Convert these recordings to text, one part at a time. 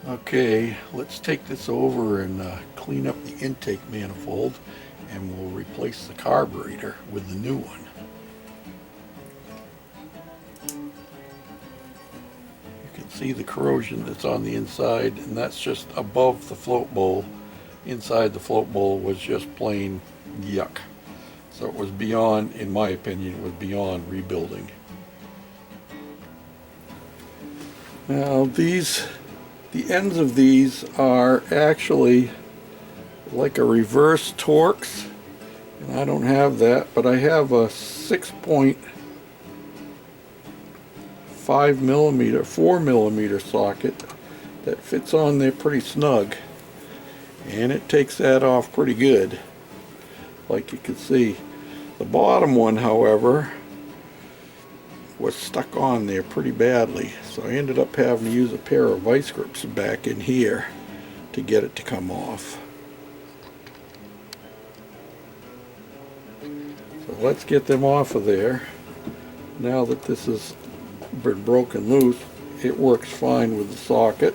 Okay, let's take this over and clean up the intake manifold, and we'll replace the carburetor with the new one. You can see the corrosion that's on the inside, and that's just above the float bowl. Inside the float bowl was just plain yuck. So it was beyond, in my opinion, it was beyond rebuilding. Now the ends of these are actually like a reverse Torx, and I don't have that, but I have a 6.5mm, 4mm socket that fits on there pretty snug, and it takes that off pretty good, like you can see. The bottom one, however, was stuck on there pretty badly, so I ended up having to use a pair of vice grips back in here to get it to come off. So let's get them off of there. Now that this has been broken loose, it works fine with the socket.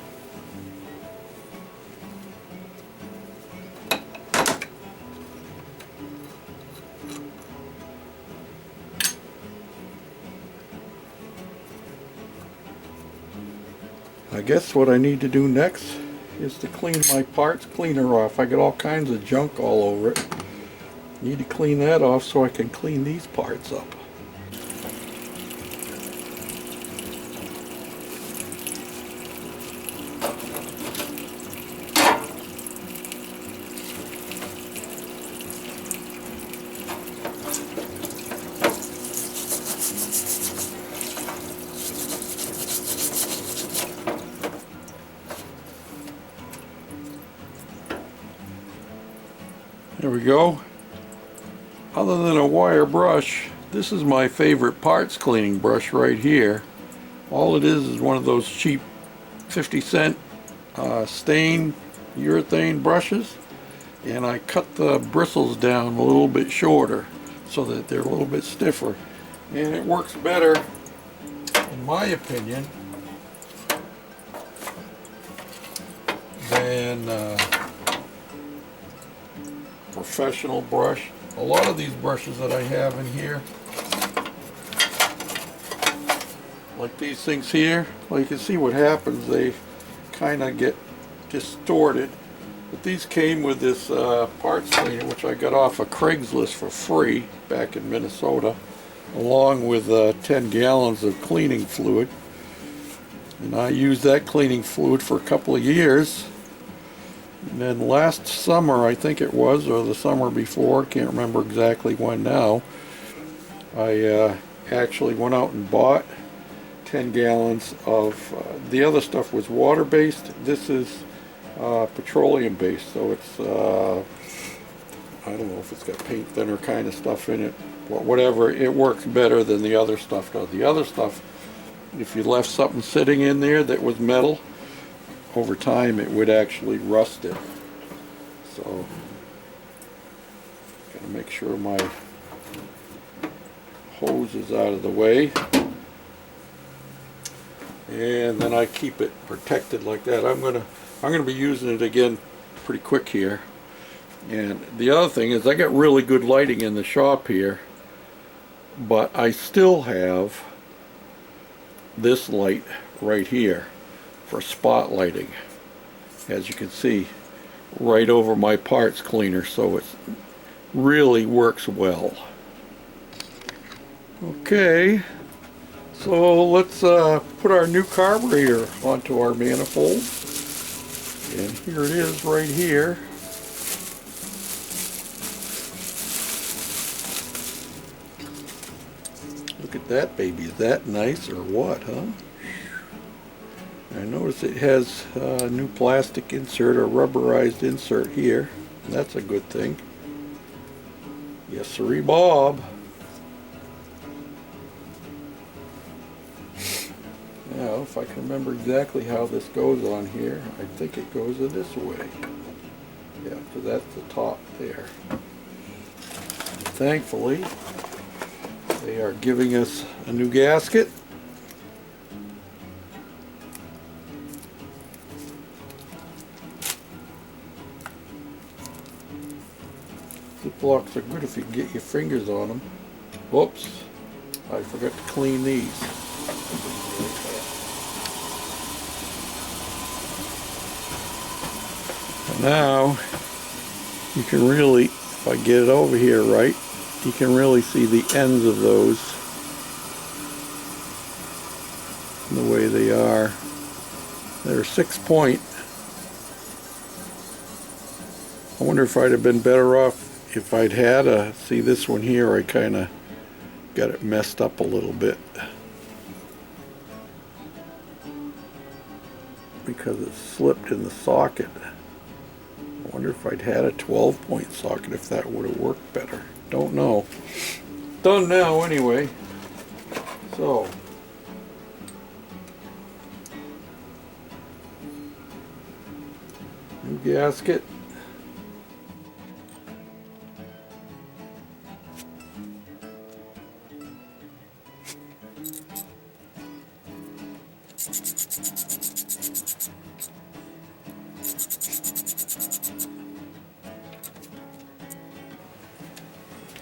I guess what I need to do next is to clean my parts cleaner off. I got all kinds of junk all over it. Need to clean that off so I can clean these parts up. There we go. Other than a wire brush, this is my favorite parts cleaning brush right here. All it is one of those cheap 50-cent stain urethane brushes, and I cut the bristles down a little bit shorter so that they're a little bit stiffer, and it works better, in my opinion, than professional brush. A lot of these brushes that I have in here, like these things here, well, you can see what happens. They kind of get distorted. But these came with this parts cleaner, which I got off of Craigslist for free back in Minnesota, along with 10 gallons of cleaning fluid. And I used that cleaning fluid for a couple of years. And then last summer, I think it was, or the summer before, can't remember exactly when now, I actually went out and bought 10 gallons of, the other stuff was water-based. This is petroleum-based, so it's, I don't know if it's got paint thinner kind of stuff in it, but whatever, it works better than the other stuff does. The other stuff, if you left something sitting in there that was metal, over time it would actually rust it. So gotta make sure my hose is out of the way, and then I keep it protected like that. I'm gonna be using it again pretty quick here. And the other thing is, I got really good lighting in the shop here, but I still have this light right here for spotlighting, as you can see, right over my parts cleaner, so it really works well. Okay, so let's put our new carburetor onto our manifold, and here it is right here. Look at that baby. Is that nice or what, huh? I notice it has a new plastic insert, or rubberized insert here. That's a good thing. Yes, sirree, Bob. Now, if I can remember exactly how this goes on here, I think it goes this way. Yeah, so that's the top there. Thankfully, they are giving us a new gasket. Ziplocs are good if you can get your fingers on them. Whoops, I forgot to clean these. And now you can really, if I get it over here right, you can really see the ends of those the way they are. They're 6-point. I wonder if I'd have been better off if I'd had a, see this one here, I kind of got it messed up a little bit because it slipped in the socket. I wonder if I'd had a 12-point socket, if that would have worked better. Don't know. Done now anyway. So new gasket.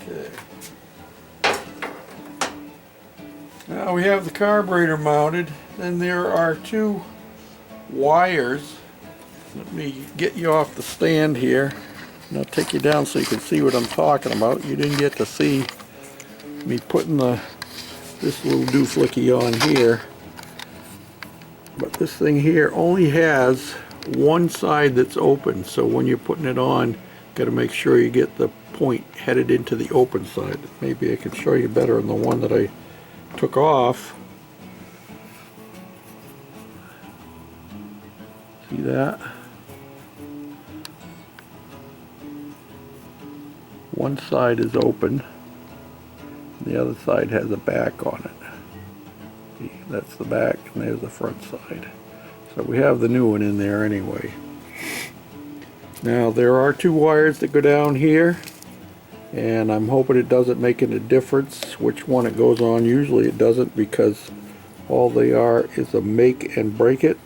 Okay. Now we have the carburetor mounted, and there are 2 wires. Let me get you off the stand here, and I'll take you down so you can see what I'm talking about. You didn't get to see me putting this little dooflicky on here, but this thing here only has one side that's open, so when you're putting it on, got to make sure you get the point headed into the open side. Maybe I can show you better on the one that I took off. See that? One side is open, the other side has a back on it. See, that's the back, and there's the front side. So we have the new one in there anyway. Now there are 2 wires that go down here, and I'm hoping it doesn't make any difference which one it goes on. Usually it doesn't, because all they are is a make and break it.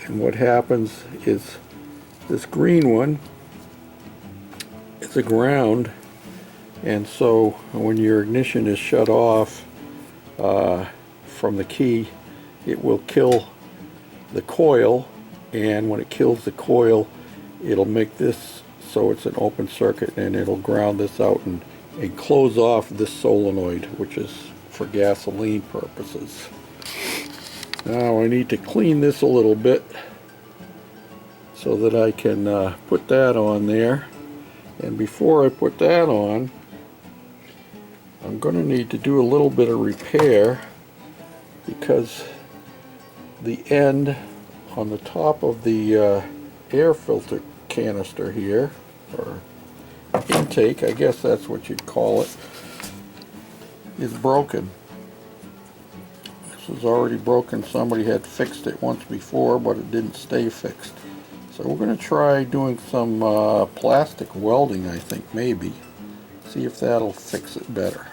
And what happens is this green one is a ground, and so when your ignition is shut off from the key, it will kill the coil, and when it kills the coil, it'll make this so it's an open circuit, and it'll ground this out and close off this solenoid, which is for gasoline purposes. Now I need to clean this a little bit so that I can put that on there. And before I put that on, I'm going to need to do a little bit of repair, because the end on the top of the air filter canister here, or intake, I guess that's what you'd call it, is broken. This is already broken. Somebody had fixed it once before, but it didn't stay fixed. So we're going to try doing some plastic welding, I think, maybe. See if that'll fix it better.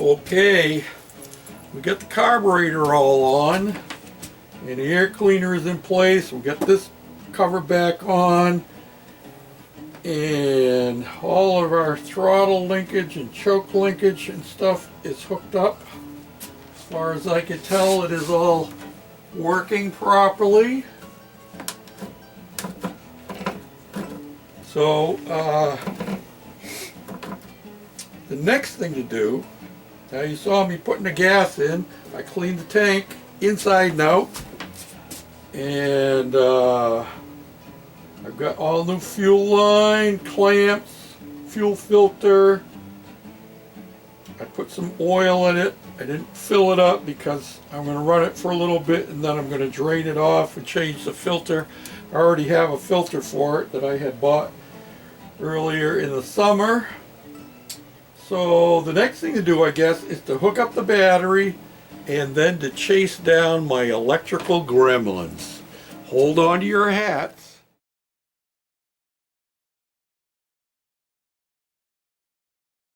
Okay, we got the carburetor all on, and the air cleaner is in place. We got this cover back on, and all of our throttle linkage and choke linkage and stuff is hooked up. As far as I can tell, it is all working properly. So the next thing to do, now you saw me putting the gas in. I cleaned the tank inside and out, and I've got all new fuel line, clamps, fuel filter. I put some oil in it. I didn't fill it up because I'm going to run it for a little bit and then I'm going to drain it off and change the filter. I already have a filter for it that I had bought earlier in the summer. So the next thing to do, I guess, is to hook up the battery and then to chase down my electrical gremlins. Hold on to your hats.